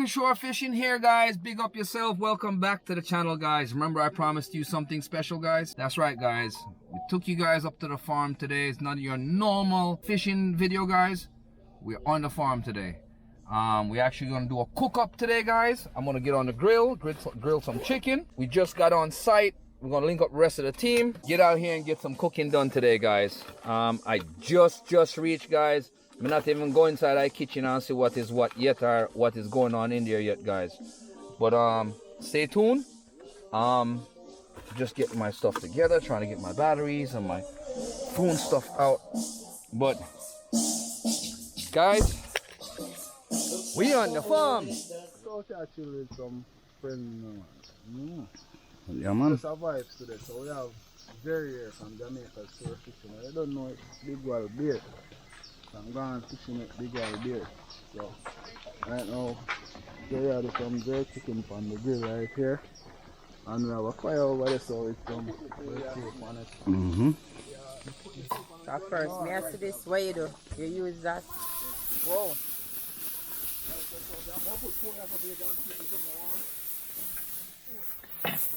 Jamaican shore fishing here, guys. Big up yourself. Welcome back to the channel, guys. Remember I promised you something special, guys? That's right, guys. We took you guys up to the farm today. It's not your normal fishing video, guys. We're on the farm today. We actually gonna do a cook up today, guys. I'm gonna get on the grill some chicken. We just got on site. We're gonna link up the rest of the team, get out here and get some cooking done today, guys. I just reached, guys. I'm not even going inside our kitchen and see what is what yet, or what is going on in there yet, guys. But stay tuned. Just getting my stuff together, trying to get my batteries and my phone stuff out. But guys, we on the farm. Go chill with some friends. Yeah, man. Just vibes today. So we have Jerry here from Jamaica Style fishing. I don't know it's BiGWaLBeaR. So I'm going fishing with BiGWaLBeaR. So right now, Jerry had some jerk chicken on the grill right here. And we have a fire over there, so it's some safe on it. So first, may I see this? What you do? You use that? Whoa.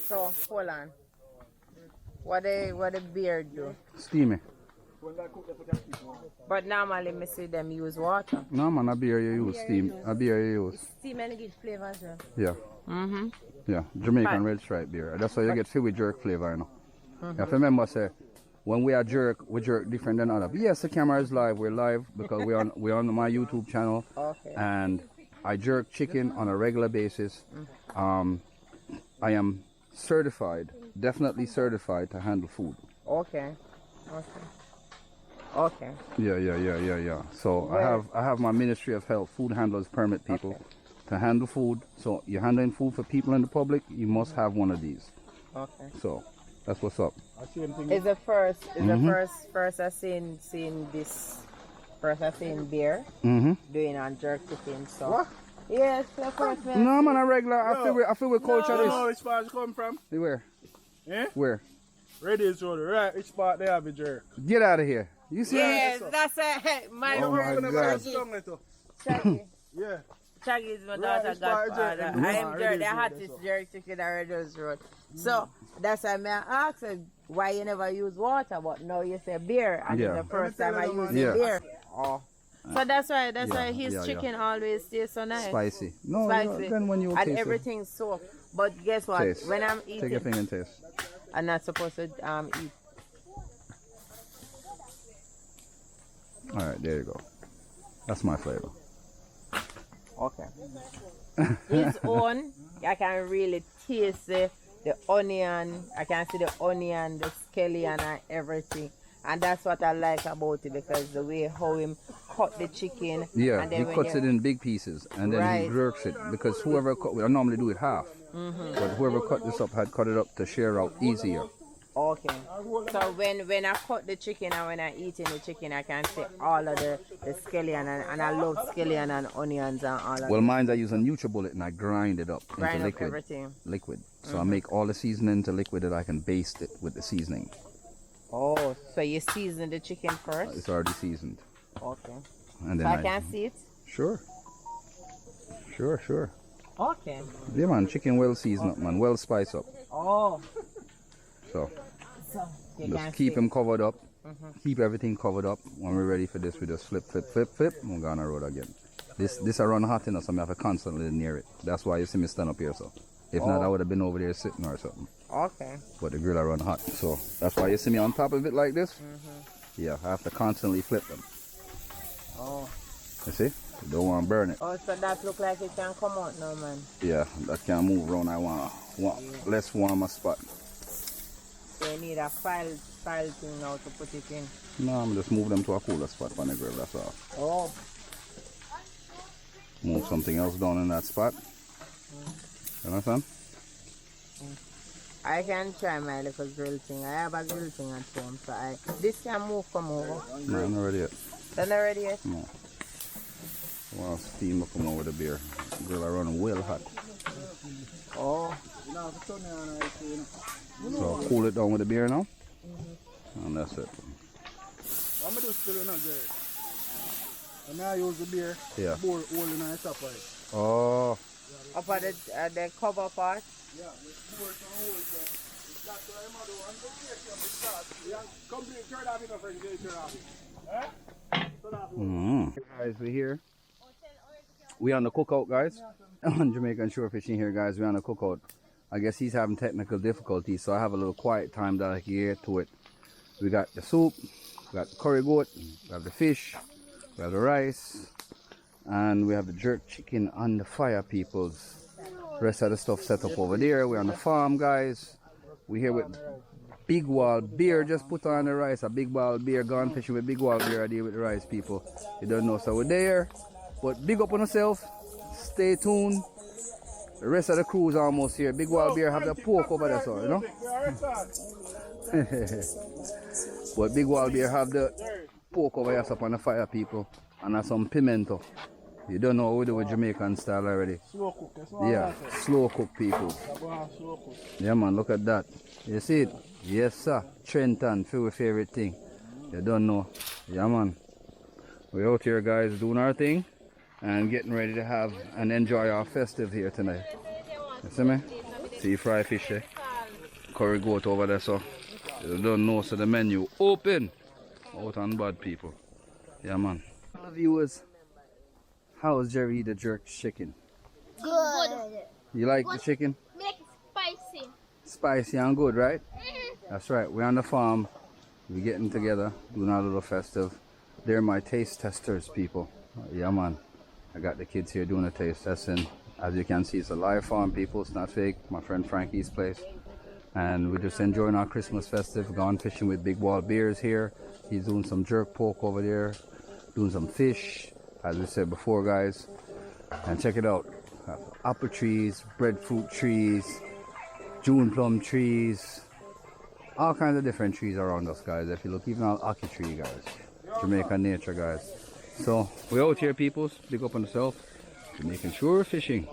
So hold on. What the beer do? Steamy. But normally me see them use water. No man, a beer you use steam. A beer you use. Steam and get flavor as well. Yeah. Yeah. Jamaican red stripe beer. That's why you get filled with jerk flavor, you know. You have to remember, say, when we are jerk, we jerk different than other. Yes, the camera is live. We're live because we're on my YouTube channel. Okay. And I jerk chicken on a regular basis. I am certified, definitely certified to handle food. Okay. Yeah. So I have my Ministry of Health food handlers permit people to handle food. So you're handling food for people in the public, you must have one of these. Okay. So that's what's up. Is the first I seen this first I seen beer doing on jerk chicken. So what? Yes, the first man. No man, a regular. I feel we culture this. No, which part you come from? Where? Eh? Where? Radius Road, right? Which part they have a jerk? Get out of here. You see? Yes, that's it. My Shaggy. Yeah. Shaggy is my daughter godfather. I am jerk. I had this jerk chicken at Radius Road. So that's why I asked her why you never use water, but now you say beer. And it's the first time I use beer. Oh. So that's why his chicken always tastes so nice. Spicy. No, Spicy. then when you and taste everything's soaked. But guess what? Taste. When I'm eating, take your finger and taste. I'm not supposed to eat. All right, there you go. That's my flavor. Okay. His own, I can really taste the onion. I can see the onion, the scallion, and everything. And that's what I like about it, because the way how him cut the chicken. Yeah, and then he cuts it in big pieces and then he jerks it, because whoever cut, I normally do it half, but whoever cut this up had cut it up to share out easier. Okay. So when I cut the chicken and when I eat in the chicken, I can see all of the scallion, and I love scallion and onions and all of Well, mine I use a NutriBullet and I grind it up into liquid. Everything. Liquid. So I make all the seasoning into liquid that I can baste it with the seasoning. Oh, so you season the chicken first? It's already seasoned. Okay. And then so I can see it? Sure. Okay. Yeah man, chicken well seasoned up man, well spiced up. Oh. So you just keep them covered up. Keep everything covered up. When we're ready for this, we just flip, and we'll go on the road again. This I run hot enough, so I have to constantly near it. That's why you see me stand up here, so. If not, I would have been over there sitting or something. Okay. But the grill I run hot, so that's why you see me on top of it like this. Yeah, I have to constantly flip them. Oh. You see? You don't want to burn it. Oh, so that look like it can come out now, man. Yeah, that can't move around. I want less warmer spot. So you need a file thing now to put it in. No, I'm just move them to a cooler spot on the grill, that's all. Oh. Move something else down in that spot. You understand? I can try my little grill thing. I have a grill thing at home, so this can move from over. No, not ready yet. They're not ready yet? No. I want to steam up come over the beer. Grill I run well hot. Oh. So cool it down with the beer now. And that's it. I'm going to do still in a jerk. And I use the beer. Yeah. Pour all in the top right. Oh. Up at the cover part. Yeah, with boards and holes there. That's why I'm the one to make them start. You complete turn off enough for you to turn off it. Guys, we're here. We on the cookout, guys. On Jamaican shore fishing here, guys. We're on the cookout. I guess he's having technical difficulties, so I have a little quiet time that I can get to it. We got the soup, we got the curry goat, we have the fish, we have the rice, and we have the jerk chicken on the fire, peoples. The rest of the stuff set up over there. We're on the farm, guys. We're here with BiGWaLBeaR. Just put on the rice. A BiGWaLBeaR. Gone fishing with BiGWaLBeaR. I deal with the rice, people. You don't know, so we're there. But big up on yourself. Stay tuned. The rest of the crew is almost here. BiGWaLBeaR have the pork over there, so you know. But BiGWaLBeaR have the pork over here up on the fire, people. And some pimento. You don't know what we do with Jamaican style already. Slow cook, yeah, slow cook, people. Slow cook. Yeah, man, look at that. You see it? Yes, sir. Trenton, feel your favorite thing. You don't know. Yeah, man. We're out here, guys, doing our thing and getting ready to have and enjoy our festive here tonight. You see me? See fry fish there. Curry goat over there, so you don't know, so the menu open. Out on bad, people. Yeah, man. Hello, viewers. How is Jerry the jerk chicken? Good. You like the chicken? Make it spicy. Spicy and good, right? That's right. We're on the farm. We're getting together, doing our little festive. They're my taste testers, people. Yeah, man. I got the kids here doing a taste testing. As you can see, it's a live farm, people. It's not fake. My friend Frankie's place. And we're just enjoying our Christmas festive. Gone fishing with BiGWaLBeaR here. He's doing some jerk pork over there. Doing some fish, as we said before, guys. And check it out. Apple trees, breadfruit trees, June plum trees. All kinds of different trees around us, guys. If you look, even our ackee tree, guys. Jamaican nature, guys. So, we're out here, peoples. Big up on yourself. Jamaican shore fishing.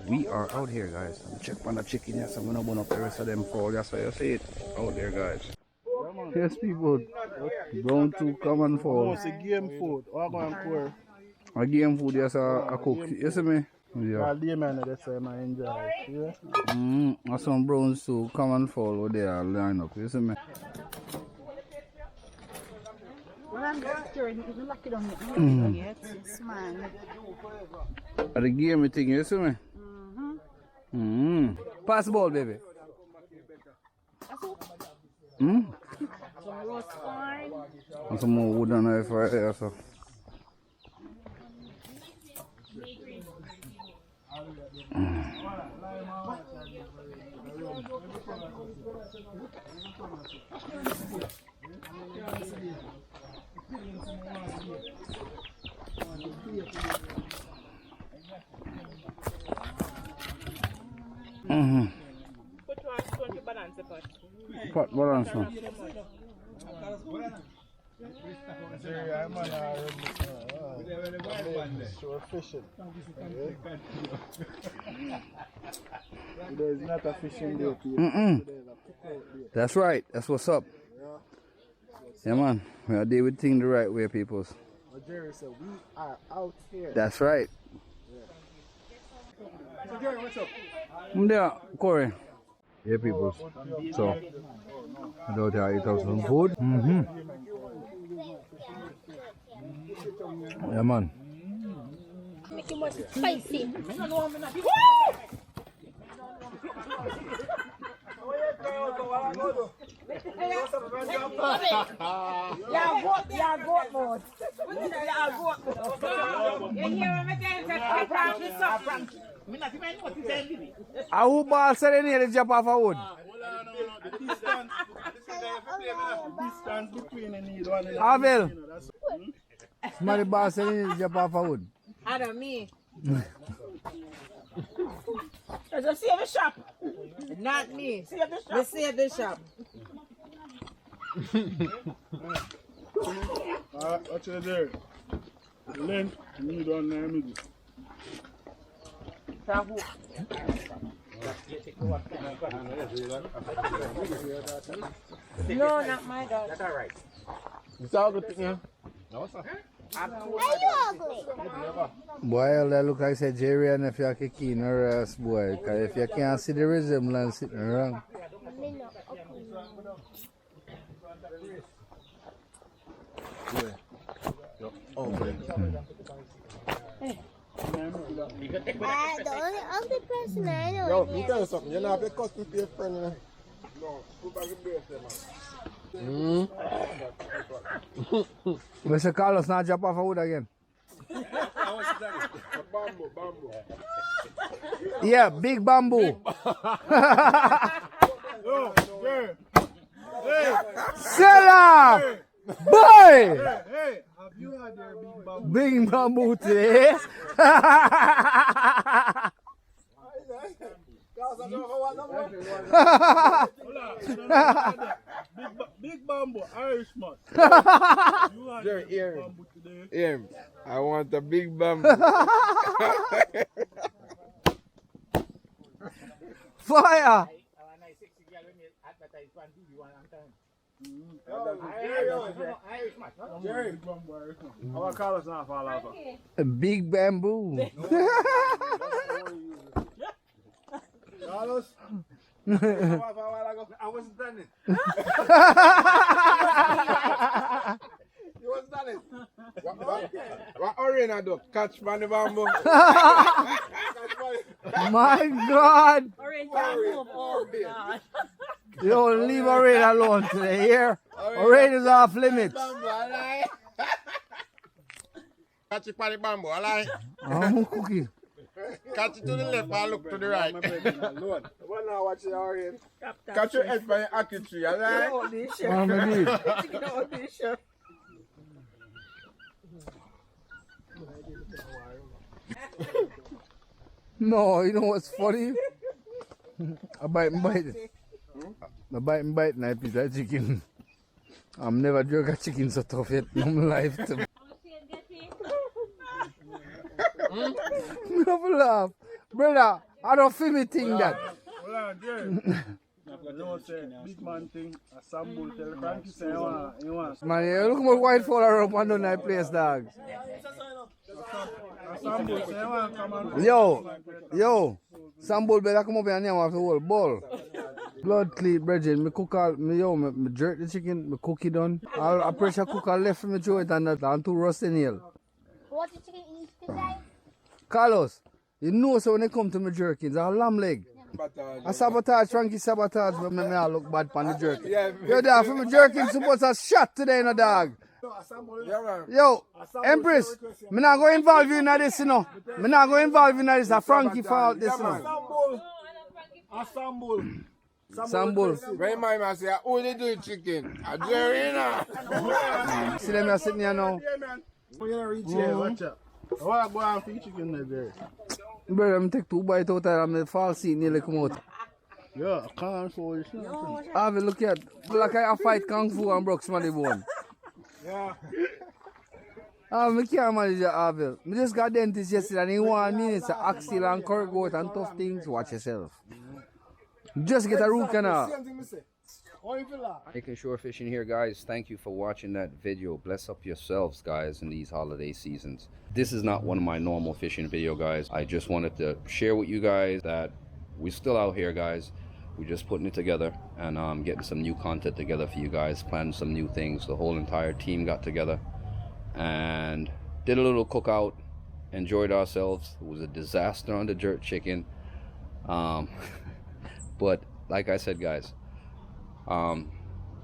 We are out here, guys. Check on the chicken, yes. I'm gonna burn up the rest of them for. That's why you see it. Out there, guys. Yes, people. Brown to come and fall. It's a game food. What going for? A game food, yes, a cook. You see me? Yeah. I'll leave man that's why I enjoy it. Yeah? Some browns too. Come and fall over there. Line up. You see me? The game thing, you see me? Pass the ball, baby. Some roast corn. And some more wood and knife right there, so. Put one stone to balance the pot. Pot balance, man. Shore fishing. There's not a fishing day, people. That's right. That's what's up. Yeah, man. We are doing things the right way, peoples. Jerry said we are out here. That's right. So Jerry, what's up? I'm there, Corey. Yeah, peoples. So, I don't know eat some food. Yeah, man. Make it more spicy. I who ball said in here to jump off a wood? Distance between the needle and the Havel. Somebody ball said in here to jump off a wood. I don't mean. Just save the shop. Not me. Save the shop. We save the shop. Watch it there. Length, needle and the middle. No, not my dog. It's all good thing, yeah? No, sir. Are you ugly? Boy, that look like say Jerry and if you're kicking her ass, boy. Because if you can't see the resemblance sitting around. Me not ugly. The only ugly person I know. Yo, let me tell you something. You're not a custom to your friend, you know. Mr. Carlos not jump off a wood again. Bamboo. Yeah, big bamboo. Yo, hey, Sell off! Boy! hey, have you had your big bamboo? Big bamboo today. Big bamboo, Irishman. You had your Jerry, big bamboo today. yeah, I want a big bamboo. Fire! Jerry, our colors not fall off. Big bamboo. Carlos, I wasn't done it. You wasn't done it. What arena do? Catch man the bamboo. My God! Orange bamboo. Oh, God. Yo, leave Orange alone today, here. Orange is off limits. Catch it by the bamboo, alright? I'm cookie. Catch it to the left and look to the right. Well, now watch the orange. Catch your head by your hockey tree, alright? I'm a leave. No, you know what's funny? I bite and bite. I bite and bite and I piece of chicken. I'm never drunk a chicken so tough yet in my life. Never laugh. Brother, I don't feel me think that. hold on, Jerry. You know what say, big man thing, a sample tell Frankie say you want. Man, you look more white fall around one night place, dog. A sample say you want come on. Yo, some bull better come up here and name off the whole ball. Blood clean, brethren. Me cook all, me jerk the chicken, me cook it done. I pressure cook all left me throw it and that, and two roasting nail. What the chicken eat today? Carlos, you know so when it come to me jerkins, I lamb leg. I sabotage, Frankie sabotage, but me I look bad on the jerkin. Yo, dog, for me jerkin supposed to shot today, no dog. Yo, Empress, me not going to involve you in this, you know. Me not going to involve you in this, Frankie fault this, you know. Sambul. When my man say, oh, they do chicken. I Jerry, you know. See them here sitting here now. We're gonna reach here, watch out. I want to go and feed chicken there. Brother, I'm take 2 bites out and the fall seat nearly come out. Yeah, I can't for this. Have a look at, like I fight Kung Fu and broke somebody bone. Yeah. I can't manage that, Avil. I just got dentist yesterday and he want me to axle and cork goat and tough things. Watch yourself. Just get a root canal. Making Shore Fishing here, guys. Thank you for watching that video. Bless up yourselves, guys, in these holiday seasons. This is not one of my normal fishing video, guys. I just wanted to share with you guys that we're still out here, guys. We're just putting it together and getting some new content together for you guys, planning some new things. The whole entire team got together and did a little cookout, enjoyed ourselves. It was a disaster on the jerk chicken. But like I said, guys,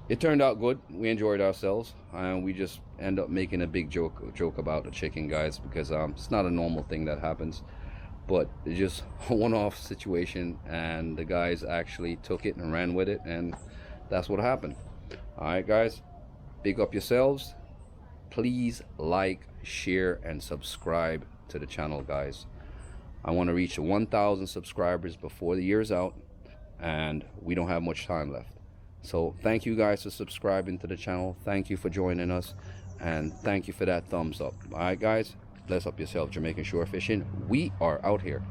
it turned out good. We enjoyed ourselves and we just end up making a big joke about the chicken, guys, because it's not a normal thing that happens, but it's just a one-off situation and the guys actually took it and ran with it, and that's what happened. All right, guys, big up yourselves. Please like, share, and subscribe to the channel, guys. I want to reach 1,000 subscribers before the year's out, and we don't have much time left. So thank you guys for subscribing to the channel. Thank you for joining us, and thank you for that thumbs up. All right, guys, bless up yourself. Jamaican Shore Fishing, we are out here.